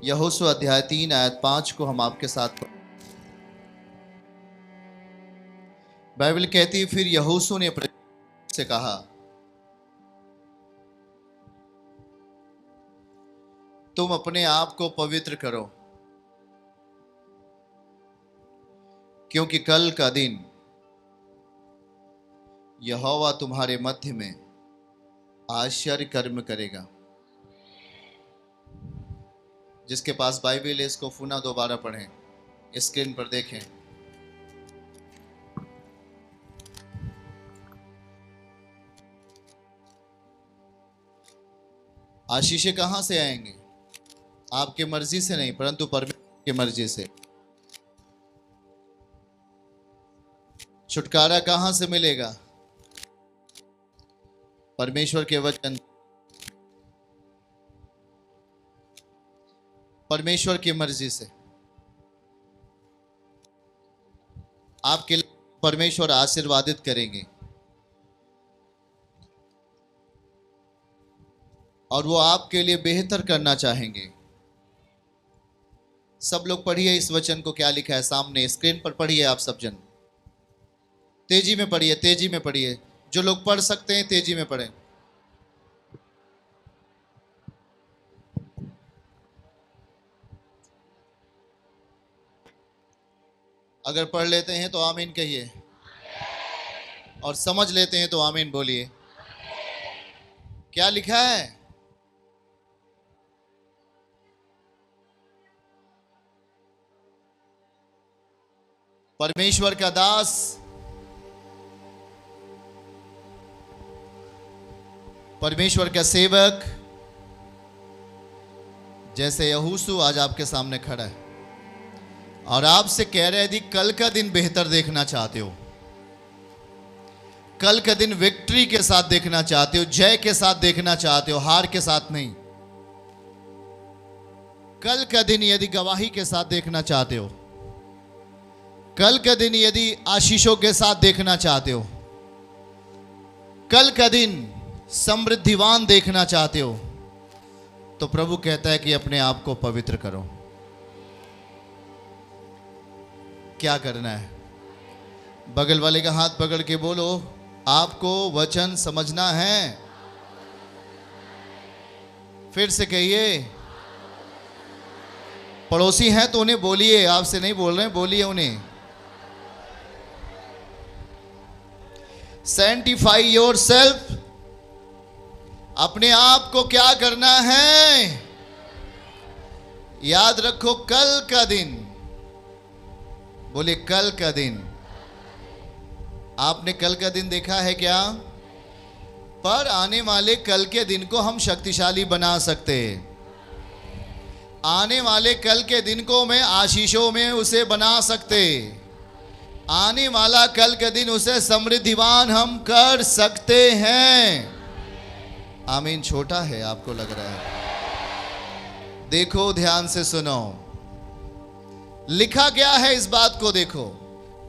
यहोशू अध्याय 3 आयत 5 को हम आपके साथ बाइबल कहती है, फिर यहोशू ने प्रजा से कहा, तुम अपने आप को पवित्र करो, क्योंकि कल का दिन यहोवा तुम्हारे मध्य में आश्चर्य कर्म करेगा। जिसके पास बाइबल है इसको पुनः दोबारा पढ़ें, स्क्रीन पर देखें। आशीषें कहां से आएंगे? आपके मर्जी से नहीं, परंतु परमेश्वर की मर्जी से। छुटकारा कहां से मिलेगा? परमेश्वर के वचन, परमेश्वर की मर्जी से। आपके लिए परमेश्वर आशीर्वादित करेंगे और वो आपके लिए बेहतर करना चाहेंगे। सब लोग पढ़िए इस वचन को, क्या लिखा है सामने स्क्रीन पर पढ़िए। आप सब जन तेजी में पढ़िए, तेजी में पढ़िए। जो लोग पढ़ सकते हैं तेजी में पढ़ें। अगर पढ़ लेते हैं तो आमीन कहिए, और समझ लेते हैं तो आमीन बोलिए। क्या लिखा है? परमेश्वर का दास परमेश्वर का सेवक जैसे यहोशू आज आपके सामने खड़ा है और आपसे कह रहे यदि कल का दिन बेहतर देखना चाहते हो, कल का दिन विक्ट्री के साथ देखना चाहते हो, जय के साथ देखना चाहते हो, हार के साथ नहीं, कल का दिन यदि गवाही के साथ देखना चाहते हो, कल का दिन यदि आशीषों के साथ देखना चाहते हो, कल का दिन समृद्धिवान देखना चाहते हो, तो प्रभु कहता है कि अपने आप को पवित्र करो। क्या करना है? बगल वाले का हाथ पकड़ के बोलो, आपको वचन समझना है। फिर से कहिए। पड़ोसी हैं तो उन्हें बोलिए, आपसे नहीं बोल रहे हैं, बोलिए उन्हें। Sanctify yourself. अपने आप को क्या करना है? याद रखो, कल का दिन, बोले कल का दिन। आपने कल का दिन देखा है क्या? पर आने वाले कल के दिन को हम शक्तिशाली बना सकते हैं। आने वाले कल के दिन को मैं आशीषों में उसे बना सकते। आने वाला कल के दिन उसे समृद्धिवान हम कर सकते हैं। आमीन। छोटा है आपको लग रहा है? देखो, ध्यान से सुनो, लिखा क्या है इस बात को देखो।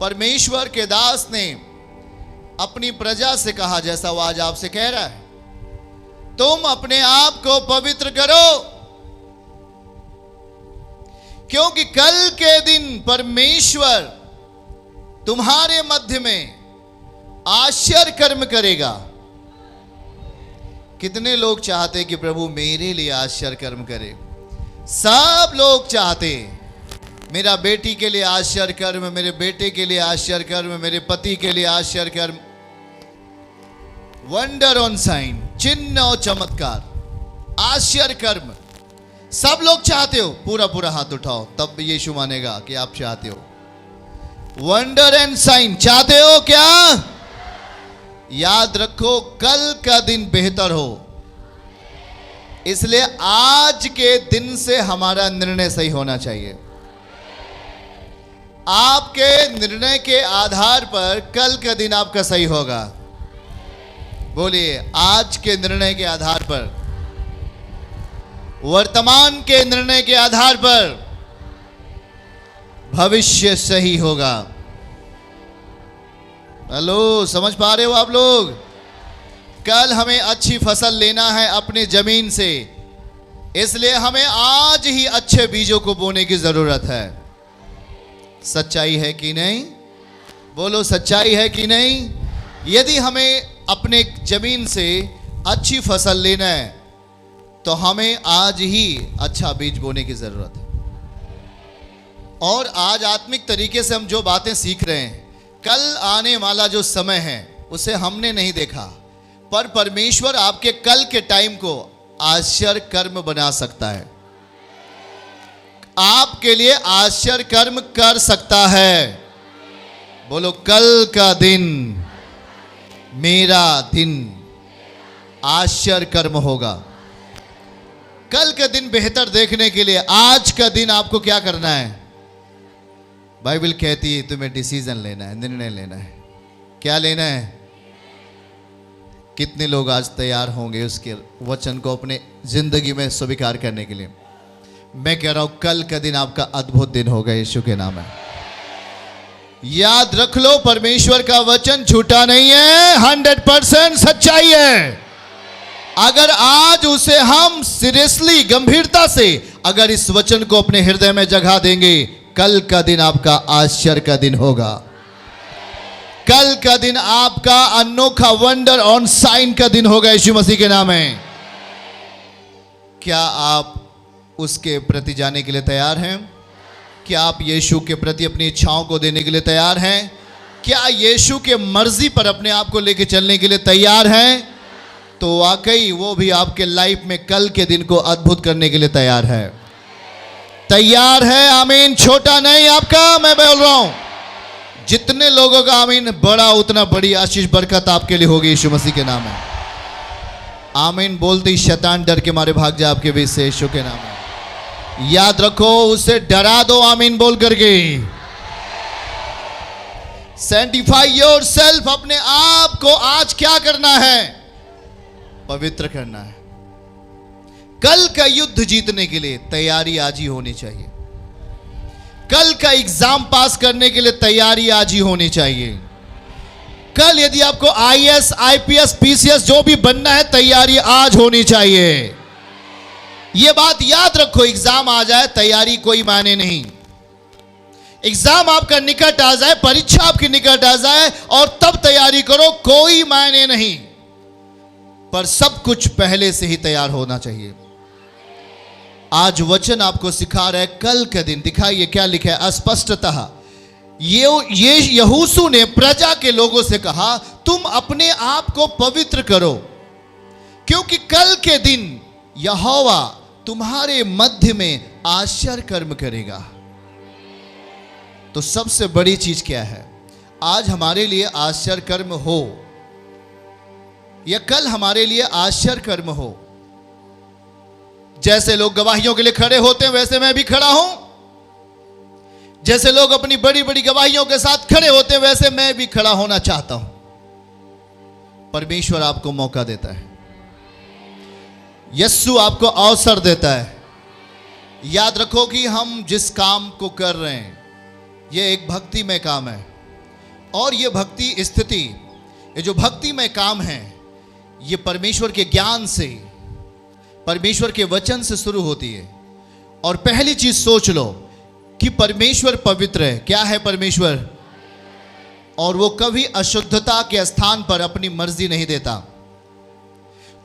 परमेश्वर के दास ने अपनी प्रजा से कहा, जैसा वो आज आपसे कह रहा है, तुम अपने आप को पवित्र करो, क्योंकि कल के दिन परमेश्वर तुम्हारे मध्य में आश्चर्य कर्म करेगा। कितने लोग चाहते कि प्रभु मेरे लिए आश्चर्य कर्म करे? सब लोग चाहते, मेरा बेटी के लिए आश्चर्य कर्म, मेरे बेटे के लिए आश्चर्य कर्म, मेरे पति के लिए आश्चर्य कर्म। वंडर ऑन साइन, चिन्ह और चमत्कार, आश्चर्य कर्म सब लोग चाहते हो। पूरा पूरा हाथ उठाओ, तब यीशु मानेगा कि आप चाहते हो। वंडर एंड साइन चाहते हो क्या? याद रखो, कल का दिन बेहतर हो, इसलिए आज के दिन से हमारा निर्णय सही होना चाहिए। आपके निर्णय के आधार पर कल का दिन आपका सही होगा। बोलिए, आज के निर्णय के आधार पर, वर्तमान के निर्णय के आधार पर भविष्य सही होगा। हेलो, समझ पा रहे हो आप लोग? कल हमें अच्छी फसल लेना है अपने जमीन से, इसलिए हमें आज ही अच्छे बीजों को बोने की जरूरत है। सच्चाई है कि नहीं? बोलो, सच्चाई है कि नहीं? यदि हमें अपने जमीन से अच्छी फसल लेना है तो हमें आज ही अच्छा बीज बोने की जरूरत है। और आज आत्मिक तरीके से हम जो बातें सीख रहे हैं, कल आने वाला जो समय है उसे हमने नहीं देखा, पर परमेश्वर आपके कल के टाइम को आश्चर्य कर्म बना सकता है, आपके लिए आश्चर्य कर्म कर सकता है। बोलो, कल का दिन मेरा दिन आश्चर्य कर्म होगा। कल का दिन बेहतर देखने के लिए आज का दिन आपको क्या करना है? बाइबल कहती है तुम्हें डिसीजन लेना है, निर्णय लेना है। क्या लेना है? कितने लोग आज तैयार होंगे उसके वचन को अपने जिंदगी में स्वीकार करने के लिए? मैं कह रहा हूं कल का दिन आपका अद्भुत दिन होगा, यीशु के नाम है। याद रख लो, परमेश्वर का वचन झूठा नहीं है, 100% सच्चाई है। अगर आज उसे हम सीरियसली, गंभीरता से अगर इस वचन को अपने हृदय में जगह देंगे, कल का दिन आपका आश्चर्य का दिन होगा। कल का दिन आपका अनोखा वंडर ऑन साइन का दिन होगा, यीशु मसीह के नाम है। क्या आप उसके प्रति जाने के लिए तैयार हैं? क्या आप यीशु के प्रति अपनी इच्छाओं को देने के लिए तैयार हैं? क्या यीशु के मर्जी पर अपने आप को लेकर चलने के लिए तैयार हैं? तो वाकई वो भी आपके लाइफ में कल के दिन को अद्भुत करने के लिए तैयार है। तैयार है? आमीन। छोटा नहीं आपका, मैं बोल रहा हूं। जितने लोगों का आमीन बड़ा, उतना बड़ी आशीष बरकत आपके लिए होगी, यीशु मसीह के नाम है। आमीन बोलते ही शैतान डर के मारे भाग जाए आपके बीच से, यीशु के नाम है। याद रखो, उसे डरा दो आमीन बोल करके। सैंटिफाई योरसेल्फ, अपने आप को आज क्या करना है? पवित्र करना है। कल का युद्ध जीतने के लिए तैयारी आज ही होनी चाहिए। कल का एग्जाम पास करने के लिए तैयारी आज ही होनी चाहिए। कल यदि आपको आईएएस, आईपीएस, पीसीएस जो भी बनना है, तैयारी आज होनी चाहिए। यह बात याद रखो, एग्जाम आ जाए तैयारी कोई मायने नहीं। एग्जाम आपका निकट आ जाए, परीक्षा आपकी निकट आ जाए और तब तैयारी करो, कोई मायने नहीं। पर सब कुछ पहले से ही तैयार होना चाहिए। आज वचन आपको सिखा रहा है कल का दिन। दिखाइए क्या लिखा है स्पष्टतः। ये यहोशू ने प्रजा के लोगों से कहा, तुम अपने आप को पवित्र करो, क्योंकि कल के दिन यहोवा तुम्हारे मध्य में आश्चर्य कर्म करेगा। तो सबसे बड़ी चीज क्या है? आज हमारे लिए आश्चर्य कर्म हो या कल हमारे लिए आश्चर्य कर्म हो। जैसे लोग गवाहियों के लिए खड़े होते हैं, वैसे मैं भी खड़ा हूं। जैसे लोग अपनी बड़ी बड़ी गवाहियों के साथ खड़े होते हैं, वैसे मैं भी खड़ा होना चाहता हूं। परमेश्वर आपको मौका देता है, यीशु आपको अवसर देता है। याद रखो कि हम जिस काम को कर रहे हैं, यह एक भक्तिमय काम है। और यह भक्ति स्थिति, ये जो भक्तिमय काम है, ये परमेश्वर के ज्ञान से, परमेश्वर के वचन से शुरू होती है। और पहली चीज सोच लो कि परमेश्वर पवित्र है। क्या है परमेश्वर? और वो कभी अशुद्धता के स्थान पर अपनी मर्जी नहीं देता।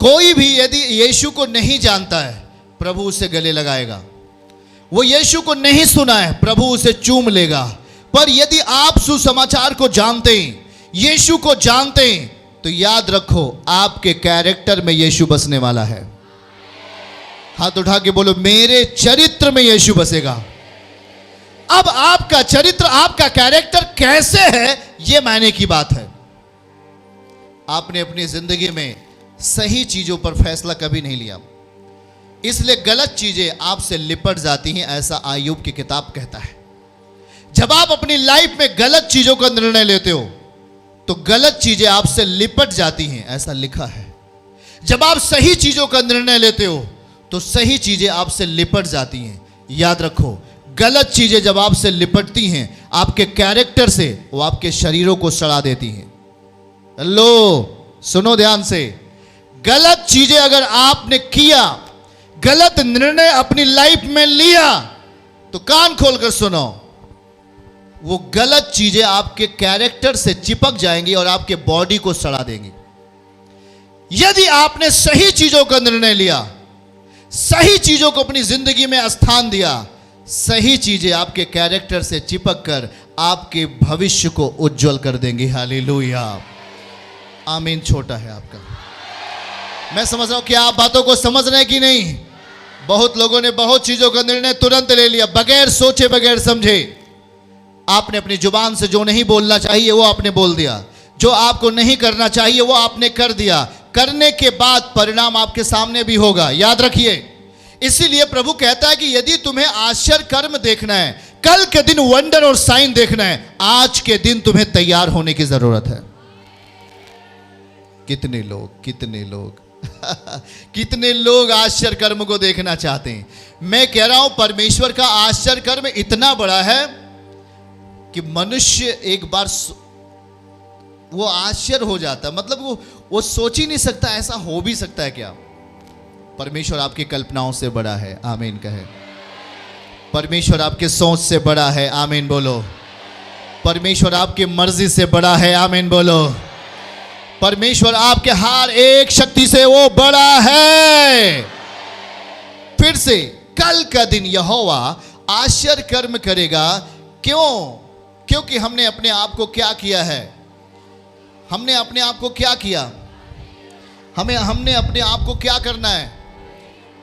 कोई भी यदि यीशु को नहीं जानता है, प्रभु उसे गले लगाएगा। वो यीशु को नहीं सुना है, प्रभु उसे चूम लेगा। पर यदि आप सुसमाचार को जानते हैं, यीशु को जानते हैं, तो याद रखो आपके कैरेक्टर में यीशु बसने वाला है। हाथ उठा के बोलो, मेरे चरित्र में यीशु बसेगा। अब आपका चरित्र, आपका कैरेक्टर कैसे है, यह मायने की बात है। आपने अपनी जिंदगी में सही चीजों पर फैसला कभी नहीं लिया, इसलिए गलत चीजें आपसे लिपट जाती हैं, ऐसा आयुब की किताब कहता है। जब आप अपनी लाइफ में गलत चीजों का निर्णय लेते हो, तो गलत चीजें आपसे लिपट जाती हैं, ऐसा लिखा है। जब आप सही चीजों का निर्णय लेते हो, तो सही चीजें आपसे लिपट जाती हैं। याद रखो, गलत चीजें जब आपसे लिपटती हैं, आपके कैरेक्टर से, वो आपके शरीरों को सड़ा देती हैं। लो सुनो ध्यान से, गलत चीजें अगर आपने किया, गलत निर्णय अपनी लाइफ में लिया तो कान खोलकर सुनो, वो गलत चीजें आपके कैरेक्टर से चिपक जाएंगी और आपके बॉडी को सड़ा देंगी। यदि आपने सही चीजों का निर्णय लिया, सही चीजों को अपनी जिंदगी में स्थान दिया, सही चीजें आपके कैरेक्टर से चिपक कर आपके भविष्य को उज्जवल कर देंगी। हालेलुया, आमीन। छोटा है आपका, मैं समझ रहा हूं कि आप बातों को समझ रहे हैं कि नहीं। बहुत लोगों ने बहुत चीजों का निर्णय तुरंत ले लिया, बगैर सोचे बगैर समझे। आपने अपनी जुबान से जो नहीं बोलना चाहिए वो आपने बोल दिया, जो आपको नहीं करना चाहिए वो आपने कर दिया। करने के बाद परिणाम आपके सामने भी होगा, याद रखिए। इसीलिए प्रभु कहता है कि यदि तुम्हें आश्चर्य कर्म देखना है, कल के दिन वंडर और साइन देखना है, आज के दिन तुम्हें तैयार होने की जरूरत है। कितने लोग कितने लोग आश्चर्य कर्म को देखना चाहते हैं। मैं कह रहा हूं परमेश्वर का आश्चर्य कर्म इतना बड़ा है कि मनुष्य एक बार वो आश्चर्य हो जाता है, मतलब वो सोच ही नहीं सकता ऐसा हो भी सकता है क्या। परमेश्वर आपकी कल्पनाओं से बड़ा है, आमीन कहे। परमेश्वर आपके सोच से बड़ा है, आमीन बोलो। परमेश्वर आपकी मर्जी से बड़ा है, आमीन बोलो। परमेश्वर आपके हर एक शक्ति से वो बड़ा है। फिर से कल का दिन यहोवा आश्चर्य कर्म करेगा। क्यों? क्योंकि हमने अपने आप को क्या किया है, हमने अपने आप को क्या किया, हमने अपने आप को क्या करना है।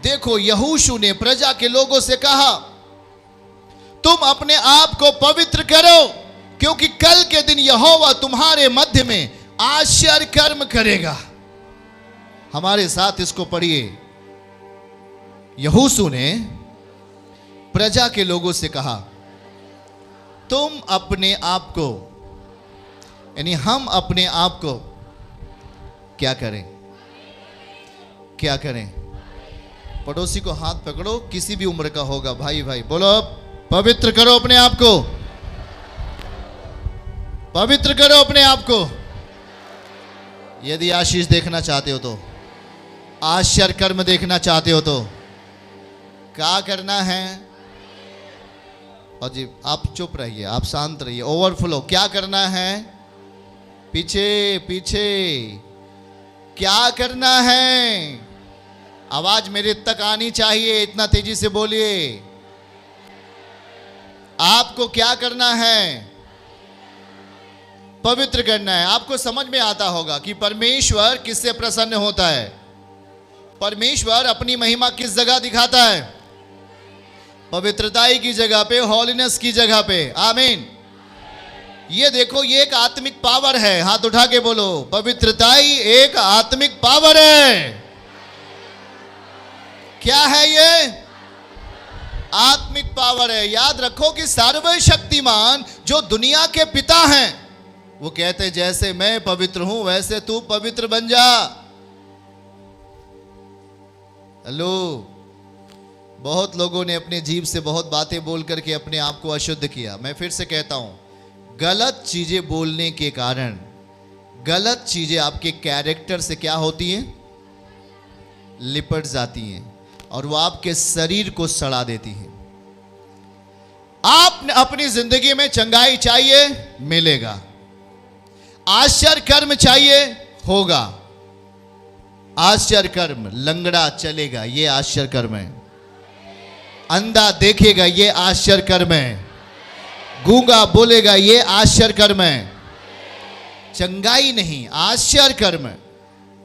देखो, यहोशू ने प्रजा के लोगों से कहा, तुम अपने आप को पवित्र करो, क्योंकि कल के दिन यहोवा तुम्हारे मध्य में आश्चर्य कर्म करेगा। हमारे साथ इसको पढ़िए। यहोशू ने प्रजा के लोगों से कहा, तुम अपने आप को, यानी हम अपने आप को क्या करें, क्या करें। पड़ोसी को हाथ पकड़ो, किसी भी उम्र का होगा, भाई भाई बोलो, पवित्र करो अपने आप को, पवित्र करो अपने आप को। यदि आशीष देखना चाहते हो तो, आश्चर्य कर्म देखना चाहते हो तो क्या करना है। और जी आप चुप रहिए, आप शांत रहिए, ओवरफ्लो। क्या करना है? पीछे पीछे क्या करना है? आवाज मेरे तक आनी चाहिए, इतना तेजी से बोलिए। आपको क्या करना है? पवित्र करना है। आपको समझ में आता होगा कि परमेश्वर किससे प्रसन्न होता है। परमेश्वर अपनी महिमा किस जगह दिखाता है? पवित्रताई की जगह पे, हॉलीनेस की जगह पे, आमीन। ये देखो, ये एक आत्मिक पावर है। हाथ उठा के बोलो, पवित्रताई एक आत्मिक पावर है। क्या है ये? आत्मिक पावर है। याद रखो कि सर्वशक्तिमान जो दुनिया के पिता हैं, वो कहते हैं जैसे मैं पवित्र हूं वैसे तू पवित्र बन जा। हेलो, बहुत लोगों ने अपने जीभ से बहुत बातें बोल करके अपने आप को अशुद्ध किया। मैं फिर से कहता हूं, गलत चीजें बोलने के कारण गलत चीजें आपके कैरेक्टर से क्या होती हैं? लिपट जाती हैं और वो आपके शरीर को सड़ा देती हैं। आप अपनी जिंदगी में चंगाई चाहिए, मिलेगा। आश्चर्य कर्म चाहिए, होगा। आश्चर्य कर्म, लंगड़ा चलेगा, ये आश्चर्य कर्म है। अंधा देखेगा, ये आश्चर्य कर्म है। गूंगा बोलेगा, ये आश्चर्य कर्म है। चंगाई नहीं, आश्चर्य कर्म।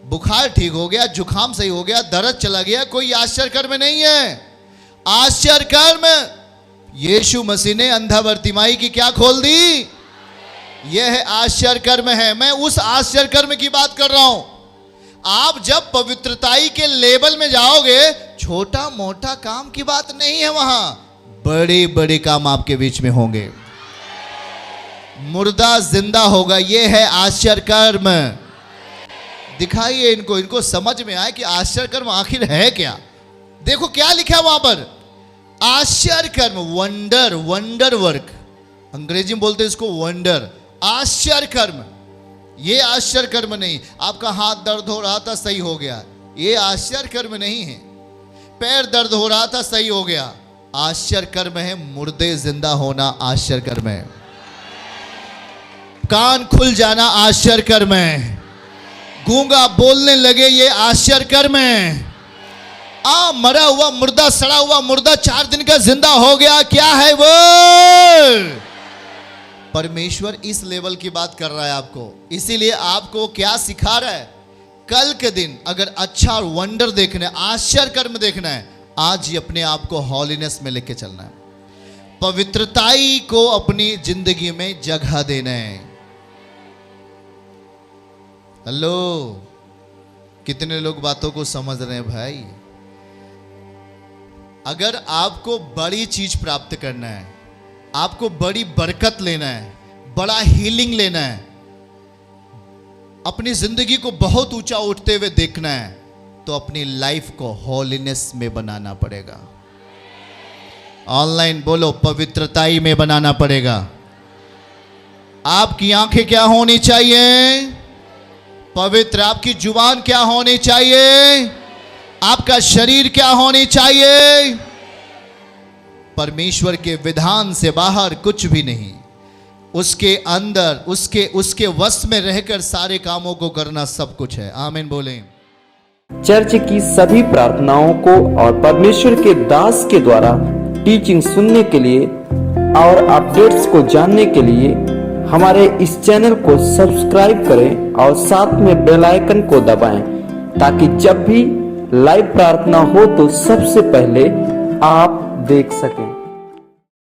बुखार ठीक हो गया, जुखाम सही हो गया, दर्द चला गया, कोई आश्चर्य कर्म नहीं है। आश्चर्य कर्म, यीशु मसीह ने अंधा बरतिमाई की क्या खोल दी, यह है आश्चर्य कर्म है। मैं उस आश्चर्य कर्म की बात कर रहा हूं। आप जब पवित्रताई के लेवल में जाओगे, छोटा मोटा काम की बात नहीं है, वहां बड़े बड़े काम आपके बीच में होंगे। मुर्दा जिंदा होगा, यह है आश्चर्य कर्म। दिखाइए इनको समझ में आए कि आश्चर्य कर्म आखिर है क्या। देखो क्या लिखा है वहां पर, आश्चर्य कर्म, वंडर, वंडर वर्क, अंग्रेजी में बोलते हैं इसको वंडर। आश्चर्य कर्म, ये आश्चर्य कर्म नहीं। आपका हाथ दर्द हो रहा था, सही हो गया, ये आश्चर्य कर्म नहीं है। पैर दर्द हो रहा था, सही हो गया। आश्चर्य कर्म है मुर्दे जिंदा होना, आश्चर्य कर्म है। कान खुल जाना आश्चर्य कर्म है। गूंगा बोलने लगे, ये आश्चर्य कर्म है। मरा हुआ मुर्दा, सड़ा हुआ मुर्दा 4 दिन का जिंदा हो गया, क्या है वो? परमेश्वर इस लेवल की बात कर रहा है आपको। इसीलिए आपको क्या सिखा रहा है? कल के दिन अगर अच्छा वंडर देखना है, आश्चर्य कर्म देखना है, आज ही अपने आप को हॉलीनेस में लेके चलना है। पवित्रताई को अपनी जिंदगी में जगह देना है। हेलो, कितने लोग बातों को समझ रहे हैं भाई? अगर आपको बड़ी चीज प्राप्त करना है, आपको बड़ी बरकत लेना है, बड़ा हीलिंग लेना है, अपनी जिंदगी को बहुत ऊंचा उठते हुए देखना है, तो अपनी लाइफ को हॉलीनेस में बनाना पड़ेगा। ऑनलाइन बोलो, पवित्रताई में बनाना पड़ेगा। आपकी आंखें क्या होनी चाहिए? पवित्र। आपकी जुबान क्या होनी चाहिए? आपका शरीर क्या होनी चाहिए? परमेश्वर के विधान से बाहर कुछ भी नहीं। उसके अंदर, उसके वश में रहकर सारे कामों को करना सब कुछ है। आमीन बोलें। चर्च की सभी प्रार्थनाओं को और परमेश्वर के दास के द्वारा टीचिंग सुनने के लिए और अपडेट्स को जानने के लिए हमारे इस चैनल को सब्सक्राइब करें और साथ में बेल आइकन को दबाएं, ताकि जब भी लाइव प्रार्थना हो तो सबसे पहले आप देख सकें।